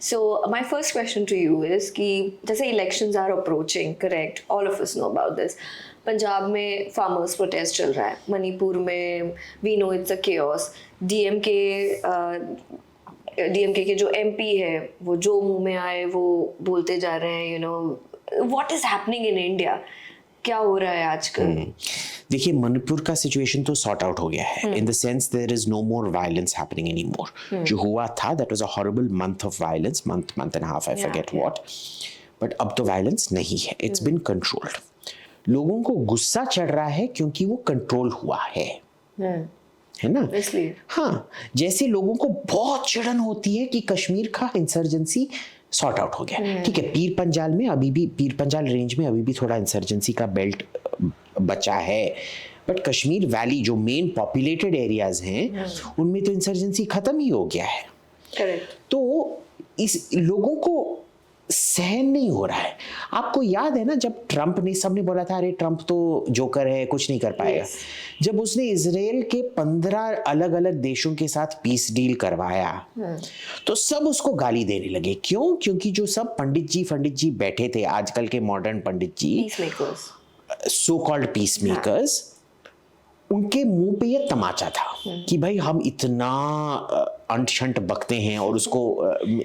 So my first question to you is कि जैसे elections are approaching, correct? All of us know about this. Punjab में farmers protest चल रहा है, मणिपुर में we know it's a chaos. DMK के जो MP है वो जो मुंह में आए वो बोलते जा रहे हैं, you know what is happening in India? क्या हो रहा है आजकल? देखिए मणिपुर का सिचुएशन तो सॉर्ट आउट हो गया है in the sense there is no more violence happening any more. जो हुआ था that was a horrible month of violence, month and half, I forget what, but अब तो वायलेंस नहीं है, इट्स बीन कंट्रोल्ड. लोगों को गुस्सा चढ़ रहा है क्योंकि वो कंट्रोल हुआ है ना. इसलिए हाँ, जैसे लोगों को बहुत चिड़न होती है कि कश्मीर का इंसर्जेंसी सॉर्ट आउट हो गया. ठीक है, पीर पंजाल रेंज में अभी भी थोड़ा इंसर्जेंसी का बेल्ट बचा है, बट कश्मीर वैली जो मेन पॉपुलेटेड एरियाज हैं उनमें तो इंसर्जेंसी खत्म ही हो गया है. करेक्ट. तो इस लोगों को सहन नहीं हो रहा है. आपको याद है ना जब ट्रंप ने, सबने बोला था अरे ट्रंप तो जोकर है, कुछ नहीं कर पाएगा. जब उसने इजराइल के 15 अलग अलग देशों के साथ पीस डील करवाया तो सब उसको गाली देने लगे. क्यों? क्योंकि जो सब पंडित जी बैठे थे, आजकल के मॉडर्न पंडित जी, सो कॉल्ड पीस मेकर्स, उनके मुंह पे ये तमाचा था कि भाई हम इतना अंट शंट बकते हैं और उसको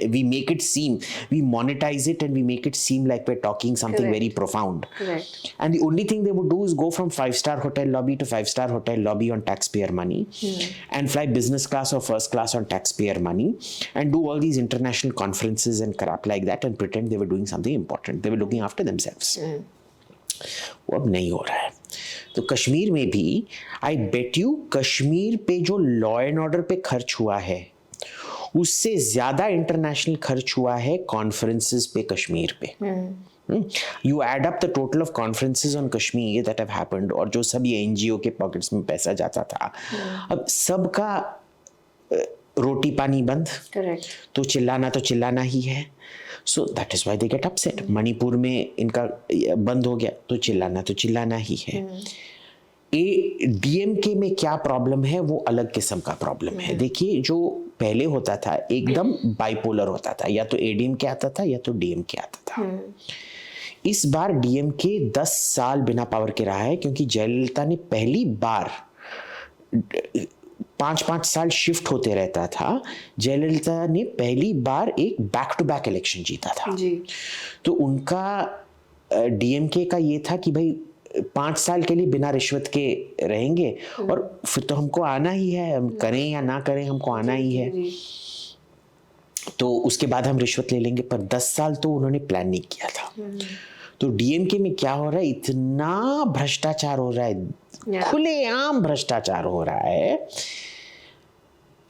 we make it seem, we monetize it and we make it seem like we are talking something very profound. And the only thing they would do is go from 5-star hotel lobby to 5-star hotel lobby on taxpayer money and fly business class or first class on taxpayer money and do all these international conferences and crap like that and pretend they were doing something important. They were looking after themselves. वो अब नहीं हो रहा है. तो कश्मीर में भी आई bet you Kashmir पे जो लॉ एंड ऑर्डर पे खर्च हुआ है उससे ज्यादा इंटरनेशनल खर्च हुआ है कॉन्फ्रेंसेस पे कश्मीर पे. You add up the total of conferences on Kashmir that have happened और जो सब ये NGO के पॉकेट्स में पैसा जाता था, अब सबका रोटी पानी बंद. करेक्ट. तो चिल्लाना ही है. So that is why they get upset. Manipur में इनका बंद हो गया तो चिल्लाना ही है. DMK में क्या प्रॉब्लम है वो अलग किस्म का प्रॉब्लम है. देखिए जो पहले होता था एकदम बाइपोलर होता था, या तो ADMK आता था या तो DMK आता था. इस बार DMK 10 साल बिना पावर के रहा है क्योंकि जयललिता ने पहली बार 5-5 साल शिफ्ट होते रहता था. जयललिता ने पहली बार एक बैक टू बैक इलेक्शन जीता था जी. तो उनका DMK का ये था कि भाई 5 साल के लिए बिना रिश्वत के रहेंगे और फिर तो हमको आना ही है, हम करें या ना करें हमको आना ही है. तो उसके बाद हम रिश्वत ले लेंगे. पर 10 साल तो उन्होंने प्लान नहीं किया था. तो DMK में क्या हो रहा है, इतना भ्रष्टाचार हो रहा है, खुलेआम भ्रष्टाचार हो रहा है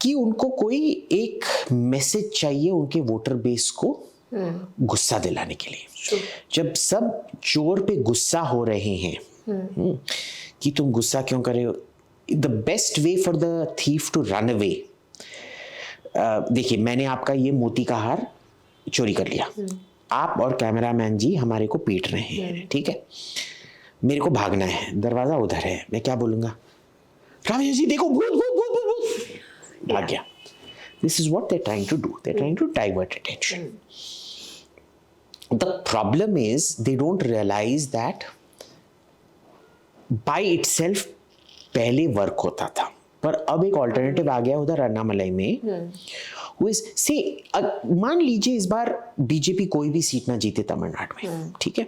कि उनको कोई एक मैसेज चाहिए उनके वोटर बेस को गुस्सा दिलाने के लिए. जब सब चोर पे गुस्सा हो रहे हैं कि तुम गुस्सा क्यों कर रहे हो, the best way for the thief to run away. देखिए मैंने आपका ये मोती का हार चोरी कर लिया, आप और कैमरामैन जी हमारे को पीट रहे हैं, ठीक है, मेरे को भागना है, दरवाजा उधर है, मैं क्या बोलूंगा, रामेश जी देखो भूत भूत भूत भूत भूत, भाग गया. This is what they're trying to do. They're trying to divert attention. The problem is they don't realize that by itself पहले वर्क होता था, पर अब एक ऑल्टरनेटिव आ गया उधर अन्नामलाई में. मान लीजिए इस बार बीजेपी कोई भी सीट ना जीते तमिलनाडु में, ठीक है,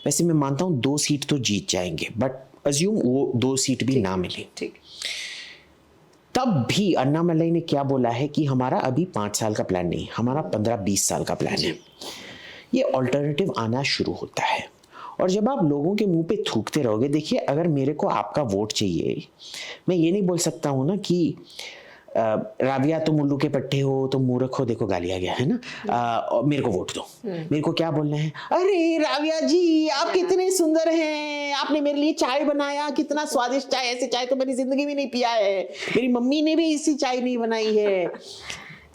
वैसे मैं मानता हूं 2 सीट तो जीत जाएंगे, बट अज्यूम वो 2 सीट भी ना मिले, ठीक. तब भी अन्नामलाई ने क्या बोला है कि हमारा अभी 5 साल का प्लान नहीं, हमारा 15-20 साल का प्लान है. ये ऑल्टरनेटिव आना शुरू होता है. और जब आप लोगों के मुंह पे थूकते रहोगे, देखिए अगर मेरे को आपका वोट चाहिए, मैं ये नहीं बोल सकता हूं ना कि राविया तुम उल्लू के पट्टे हो, तुम मूर्ख हो, देखो गाली आ गया है ना, मेरे को वोट दो. मेरे को क्या बोलना है, अरे राविया जी आप कितने सुंदर हैं, आपने मेरे लिए चाय बनाया, कितना स्वादिष्ट चाय, ऐसे चाय तो मेरी जिंदगी में नहीं पिया है, मेरी मम्मी ने भी ऐसी चाय नहीं बनाई है.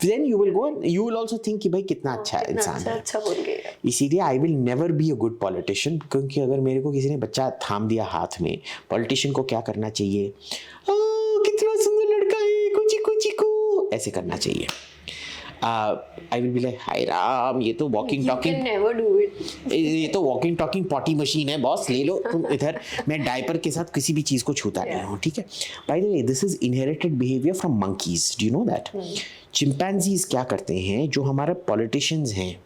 Then you will go and you will also think कि भाई कितना अच्छा इंसान है. अच्छा बोल गया. इसीलिए I will never be a good politician, क्योंकि अगर मेरे को किसी ने बच्चा थाम दिया हाथ में, पॉलिटिशियन को क्या करना चाहिए, कितना सुंदर लड़का है, कुची कुची को, ऐसे करना चाहिए. आई विल बी लाइक हाय राम, ये तो walking You talking can never do it. ये तो वॉकिंग टॉकिंग पॉटी मशीन है बॉस, ले लो तुम इधर, मैं डायपर के साथ किसी भी चीज को छूता नहीं हूँ, ठीक है। By the way this is inherited behaviour from monkeys, do you know that? Chimpanzees क्या करते हैं, जो हमारे पॉलिटिशियंस हैं,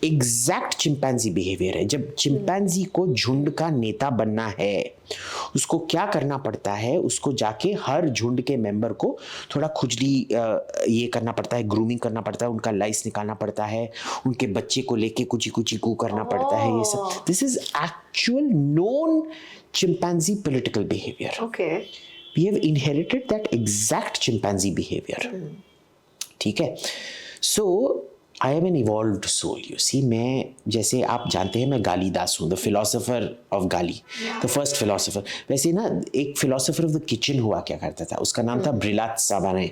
एग्जैक्ट चिंपैंजी बिहेवियर है। जब चिंपैंजी को झुंड का नेता बनना है, उसको क्या करना पड़ता है, उसको जाके हर झुंड के मेंबर को थोड़ा खुजली ये करना पड़ता है, ग्रूमिंग करना पड़ता है, उनका लाइस निकालना पड़ता है, उनके बच्चे को लेके कुची कुची कू करना पड़ता है, ये सब। This is actual known chimpanzee political behaviour. Okay. We have inherited that exact chimpanzee behavior. ठीक है। So I am an evolved soul. You see, मैं, जैसे आप जानते हैं, मैं गाली दास हूँ, the philosopher of गाली, the first philosopher. वैसे ना एक philosopher of the kitchen हुआ क्या करता था, उसका नाम था ब्रिलात साबाने।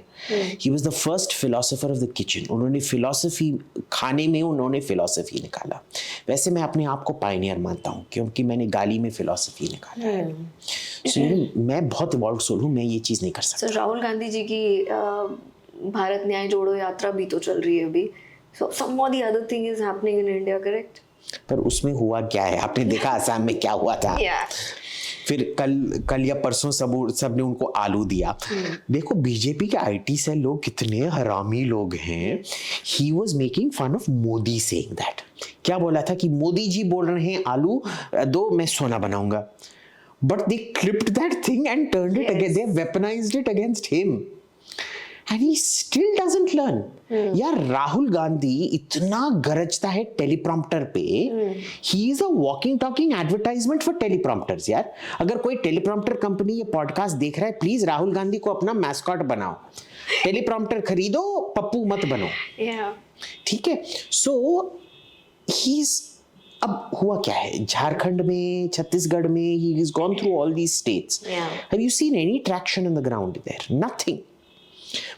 He was the first philosopher of the kitchen. उन्होंने philosophy, खाने में उन्होंने philosophy निकाला। वैसे मैं अपने आप को पायनियर मानता हूँ, क्योंकि मैंने गाली में philosophy निकाला है। So मैं बहुत evolved soul हूँ, मैं ये चीज़ नहीं कर सकता। So राहुल गांधी जी की भारत न्याय जोड़ो यात्रा भी तो चल रही है अभी। So some or the other thing is happening in India, correct? पर उसमें हुआ क्या है, आपने देखा असम में क्या हुआ था? Yeah. फिर कल या परसों सब ने उनको आलू दिया। देखो बीजेपी के आईटी सेल लोग कितने हरामी लोग हैं। He was making fun of Modi saying that. क्या बोला था कि मोदी जी बोल रहे हैं आलू दो, मैं सोना बनाऊंगा। But they clipped that thing and turned it against, they weaponised it against him. And he still doesn't learn. यार राहुल गांधी इतना गरजता है टेलीप्रॉम्प्टर पे, he is a walking talking advertisement for teleprompters यार। अगर कोई टेलीप्रॉम्प्टर कंपनी ये पॉडकास्ट देख रहा है, प्लीज राहुल गांधी को अपना मैस्कॉट बनाओ, टेलीप्रॉम्प्टर खरीदो, पप्पू मत बनो। Yeah. ठीक है। सो he's, अब हुआ क्या है झारखंड में, छत्तीसगढ़ में, he has gone through all these states. Yeah. Have you seen any traction on the ground there? Nothing.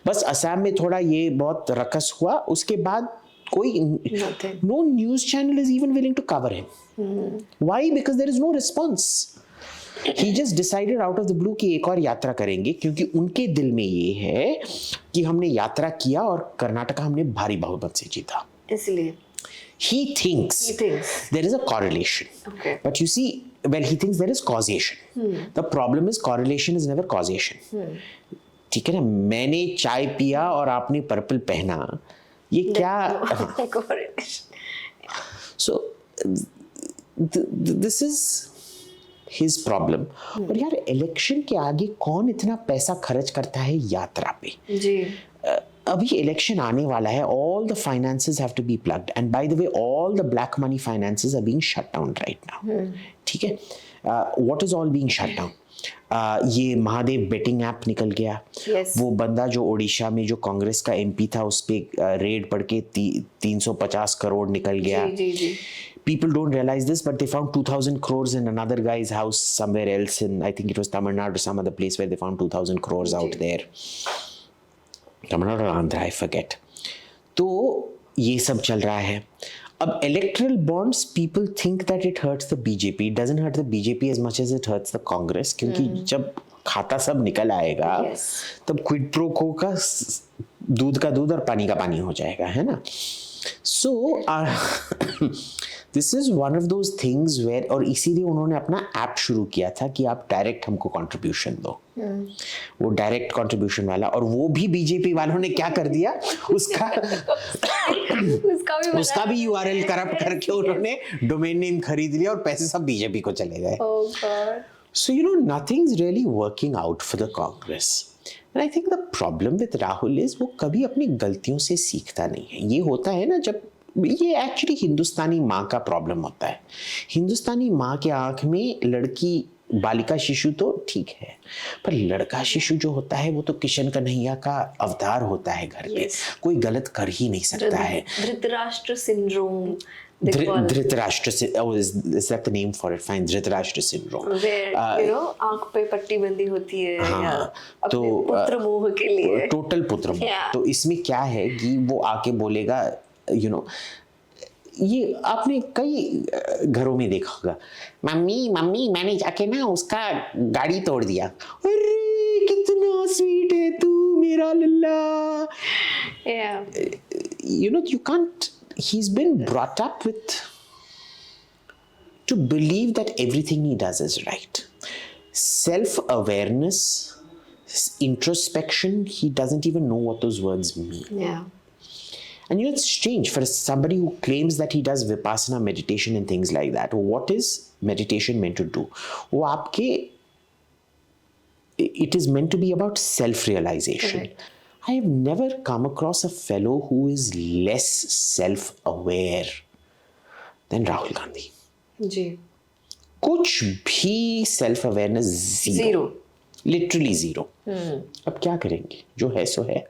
बस असम में थोड़ा ये बहुत रकस हुआ, उसके बाद कोई no news channel is even willing to cover him. Why? Because there is no response. He just decided out of the blue कि एक और यात्रा करेंगे, क्योंकि उनके दिल में ये है कि हमने यात्रा किया और कर्नाटका हमने भारी बहुमत से जीता, इसलिए he thinks there is a correlation. Okay. But you see, well, he thinks there is causation. The problem is correlation is never causation. ठीक है ना, मैंने चाय पिया और आपने पर्पल पहना, ये क्या? So this is his problem. और यार इलेक्शन के आगे कौन इतना पैसा खर्च करता है यात्रा पे? जी। अभी इलेक्शन आने वाला है, all the finances have to be plugged, and by the way all the black money finances are being shut down right now. ठीक है। what is all being shut down? ये महादेव बेटिंग ऐप निकल गया। Yes. वो बंदा जो ओडिशा में जो कांग्रेस का एमपी था, उस पे रेड पड़ के 350 करोड़ निकल गया। जी जी। People don't realize this, but they found 2,000 crores in another guy's house somewhere else in, I think it was Tamil Nadu or some other place where they found 2,000 crores out there. Tamil Nadu or Andhra, I forget. तो ये सब चल रहा है। अब electoral bonds, people think that it hurts the BJP. It doesn't hurt the BJP as much as it hurts the Congress, क्योंकि जब खाता सब निकल आएगा, तब क्विड प्रो को का दूध का दूध और पानी का पानी हो जाएगा, है ना? So this is one of those things where, और इसीलिए उन्होंने अपना ऐप शुरू किया था कि आप डायरेक्ट हमको कंट्रीब्यूशन दो। वो डायरेक्ट कंट्रीब्यूशन वाला, और वो भी बीजेपी वालों ने क्या कर दिया, उसका भी यूआरएल करप्ट करके उन्होंने डोमेन नेम खरीद लिया और पैसे सब बीजेपी को चले गए। Oh God. So you know, nothing's really working out for the Congress. And I think the problem with Rahul is वो कभी अपनी गलतियों से सीखता नहीं है। ये होता है ना, जब ये एक्चुअली हिंदुस्तानी माँ का प्रॉब्लम होता है। हिंदुस्तानी माँ के आँख में लड़की बालिका शिशु तो ठीक है, पर लड़का शिशु जो होता है वो तो किशन कन्हैया का अवतार होता है घर पे। कोई गलत कर ही नहीं सकता है। Dhritarashtra syndrome. Dhritarashtra, is that the name for it? Fine, Dhritarashtra syndrome. Where you know आँख पे पट्टी बंदी होती है, हाँ, तो पुत्र मोह के लिए, टोटल पुत्र मोह। तो इसमें क्या है कि वो आके बोलेगा, you know, ये आपने कई घरों में देखा होगा, मम्मी मम्मी मैंने जाके ना उसका गाड़ी तोड़ दिया। अरे कितना स्वीट है तू मेरा लल्ला. Yeah. You know, you can't, he's been brought up with, to believe that everything he does is right. Self-awareness, introspection, he doesn't even know what those words mean. Yeah. And you know, it's strange for somebody who claims that he does vipassana meditation and things like that. What is meditation meant to do? वो आपके, it is meant to be about self-realization. Correct. I have never come across a fellow who is less self-aware than Rahul Gandhi. जी. कुछ भी self-awareness zero. Zero. Literally zero. अब क्या करेंगे? जो है सो है.